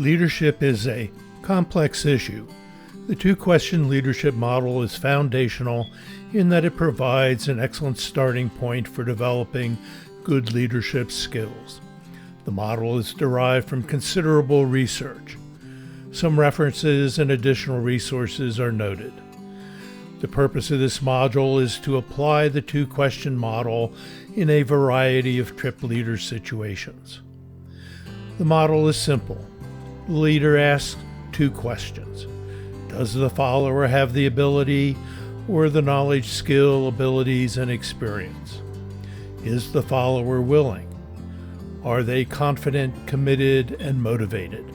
Leadership is a complex issue. The two-question leadership model is foundational in that it provides an excellent starting point for developing good leadership skills. The model is derived from considerable research. Some references and additional resources are noted. The purpose of this module is to apply the two-question model in a variety of trip leader situations. The model is simple. The leader asks two questions. Does the follower have the ability or the knowledge, skill, abilities, and experience? Is the follower willing? Are they confident, committed, and motivated?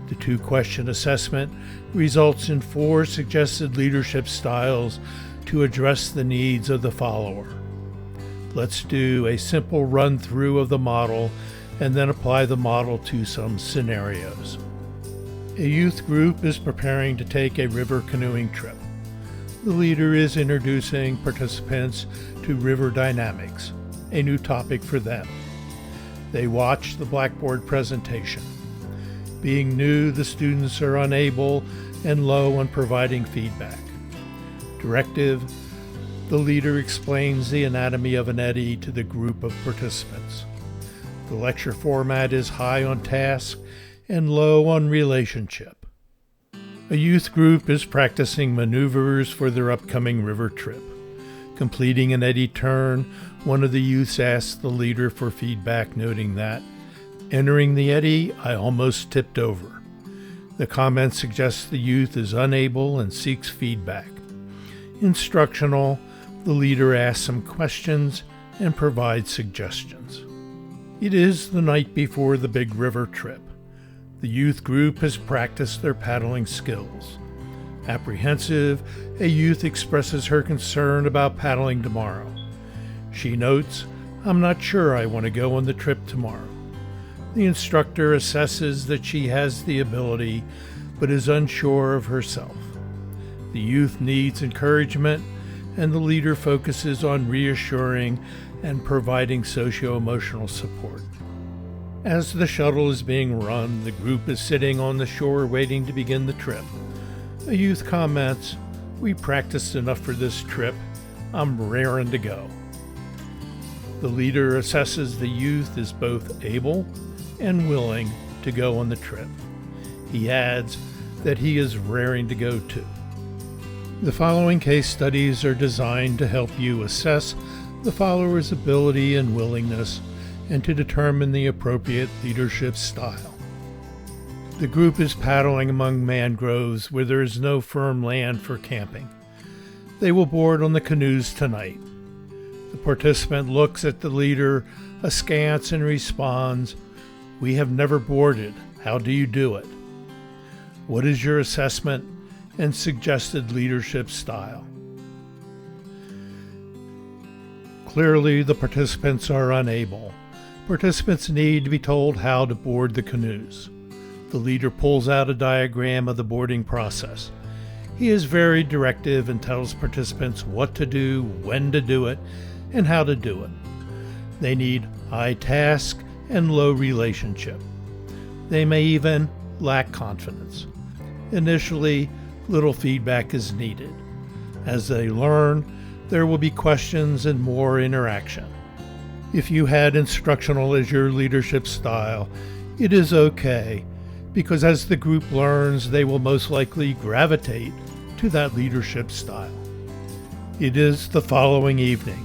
The two-question assessment results in 4 suggested leadership styles to address the needs of the follower. Let's do a simple run-through of the model and then apply the model to some scenarios. A youth group is preparing to take a river canoeing trip. The leader is introducing participants to river dynamics, a new topic for them. They watch the Blackboard presentation. Being new, the students are unable and low on providing feedback. Directive: the leader explains the anatomy of an eddy to the group of participants. The lecture format is high on task and low on relationship. A youth group is practicing maneuvers for their upcoming river trip. Completing an eddy turn, one of the youths asks the leader for feedback, noting that, "Entering the eddy, I almost tipped over." The comment suggests the youth is unable and seeks feedback. Instructional: the leader asks some questions and provides suggestions. It is the night before the big river trip. The youth group has practiced their paddling skills. Apprehensive, a youth expresses her concern about paddling tomorrow. She notes, "I'm not sure I want to go on the trip tomorrow." The instructor assesses that she has the ability, but is unsure of herself. The youth needs encouragement, and the leader focuses on reassuring and providing socio-emotional support. As the shuttle is being run, the group is sitting on the shore waiting to begin the trip. A youth comments, "We practiced enough for this trip. I'm raring to go." The leader assesses the youth is both able and willing to go on the trip. He adds that he is raring to go too. The following case studies are designed to help you assess the follower's ability and willingness and to determine the appropriate leadership style. The group is paddling among mangroves where there is no firm land for camping. They will board on the canoes tonight. The participant looks at the leader askance and responds, "We have never boarded. How do you do it?" What is your assessment and suggested leadership style? Clearly, the participants are unable. Participants need to be told how to board the canoes. The leader pulls out a diagram of the boarding process. He is very directive and tells participants what to do, when to do it, and how to do it. They need high task and low relationship. They may even lack confidence. Initially, little feedback is needed. As they learn, there will be questions and more interaction. If you had instructional as your leadership style, it is okay, because as the group learns, they will most likely gravitate to that leadership style. It is the following evening.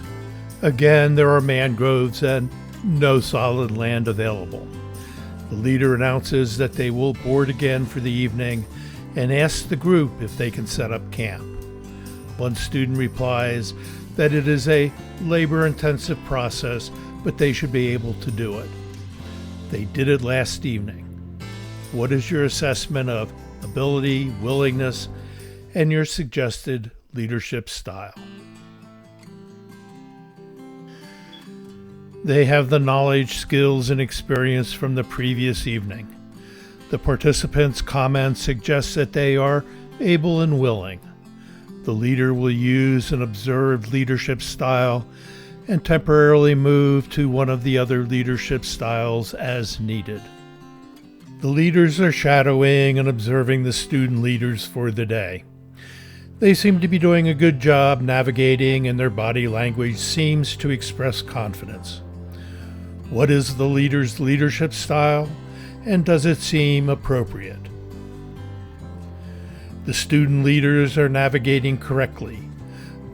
Again, there are mangroves and no solid land available. The leader announces that they will board again for the evening and asks the group if they can set up camp. One student replies that it is a labor-intensive process, but they should be able to do it. They did it last evening. What is your assessment of ability, willingness, and your suggested leadership style? They have the knowledge, skills, and experience from the previous evening. The participants' comments suggest that they are able and willing. The leader will use an observed leadership style and temporarily move to one of the other leadership styles as needed. The leaders are shadowing and observing the student leaders for the day. They seem to be doing a good job navigating, and their body language seems to express confidence. What is the leader's leadership style, and does it seem appropriate? The student leaders are navigating correctly.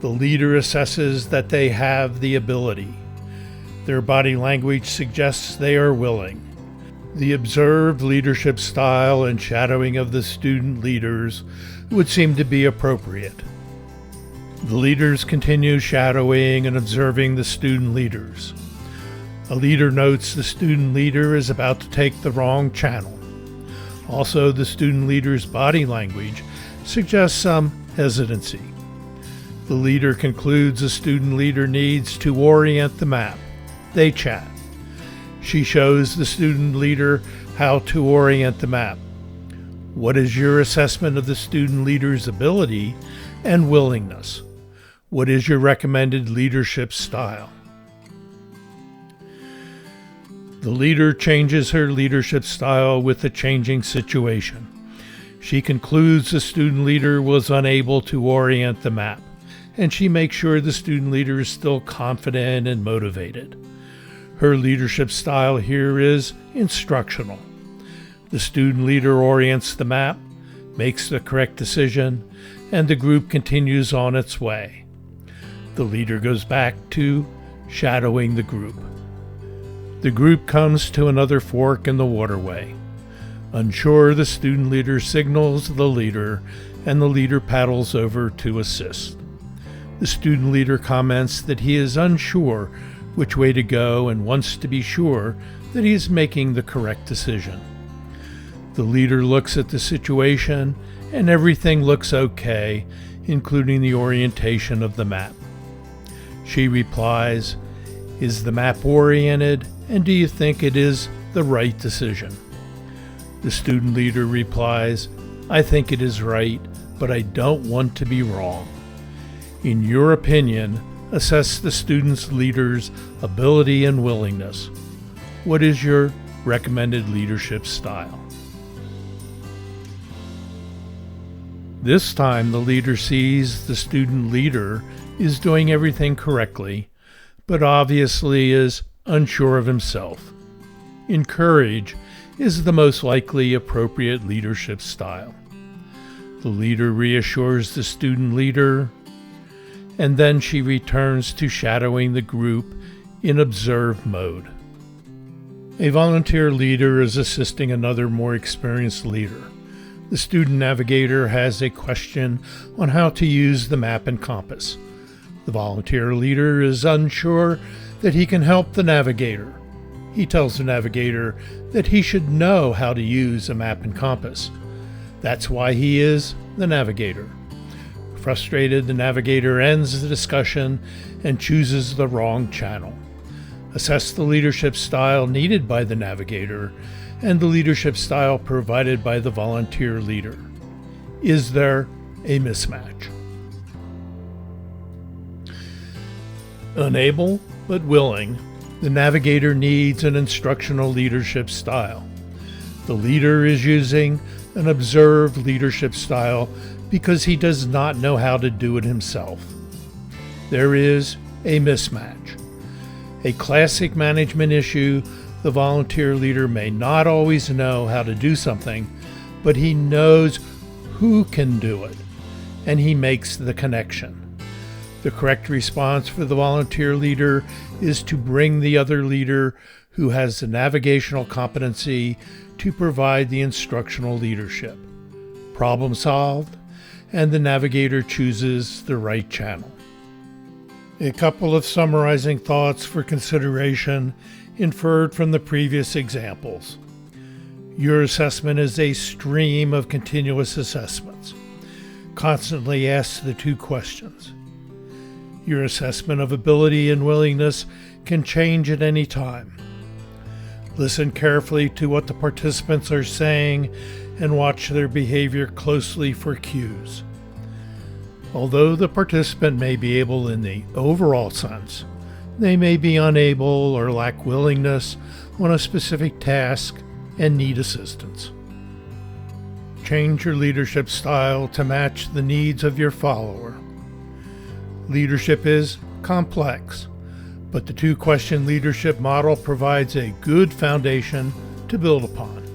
The leader assesses that they have the ability. Their body language suggests they are willing. The observed leadership style and shadowing of the student leaders would seem to be appropriate. The leaders continue shadowing and observing the student leaders. A leader notes the student leader is about to take the wrong channel. Also, the student leader's body language suggests some hesitancy. The leader concludes the student leader needs to orient the map. They chat. She shows the student leader how to orient the map. What is your assessment of the student leader's ability and willingness? What is your recommended leadership style? The leader changes her leadership style with the changing situation. She concludes the student leader was unable to orient the map, and she makes sure the student leader is still confident and motivated. Her leadership style here is instructional. The student leader orients the map, makes the correct decision, and the group continues on its way. The leader goes back to shadowing the group. The group comes to another fork in the waterway. Unsure, the student leader signals the leader, and the leader paddles over to assist. The student leader comments that he is unsure which way to go and wants to be sure that he is making the correct decision. The leader looks at the situation, and everything looks okay, including the orientation of the map. She replies, "Is the map oriented, and do you think it is the right decision?" The student leader replies, "I think it is right, but I don't want to be wrong." In your opinion, assess the student's leader's ability and willingness. What is your recommended leadership style? This time, the leader sees the student leader is doing everything correctly, but obviously is unsure of himself. Encourage is the most likely appropriate leadership style. The leader reassures the student leader, and then she returns to shadowing the group in observe mode. A volunteer leader is assisting another more experienced leader. The student navigator has a question on how to use the map and compass. The volunteer leader is unsure that he can help the navigator. He tells the navigator that he should know how to use a map and compass. That's why he is the navigator. Frustrated, the navigator ends the discussion and chooses the wrong channel. Assess the leadership style needed by the navigator and the leadership style provided by the volunteer leader. Is there a mismatch? Unable but willing, the navigator needs an instructional leadership style. The leader is using an observed leadership style because he does not know how to do it himself. There is a mismatch. A classic management issue, the volunteer leader may not always know how to do something, but he knows who can do it, and he makes the connection. The correct response for the volunteer leader is to bring the other leader who has the navigational competency to provide the instructional leadership. Problem solved, and the navigator chooses the right channel. A couple of summarizing thoughts for consideration inferred from the previous examples. Your assessment is a stream of continuous assessments. Constantly ask the two questions. Your assessment of ability and willingness can change at any time. Listen carefully to what the participants are saying and watch their behavior closely for cues. Although the participant may be able in the overall sense, they may be unable or lack willingness on a specific task, and need assistance. Change your leadership style to match the needs of your follower. Leadership is complex, but the two-question leadership model provides a good foundation to build upon.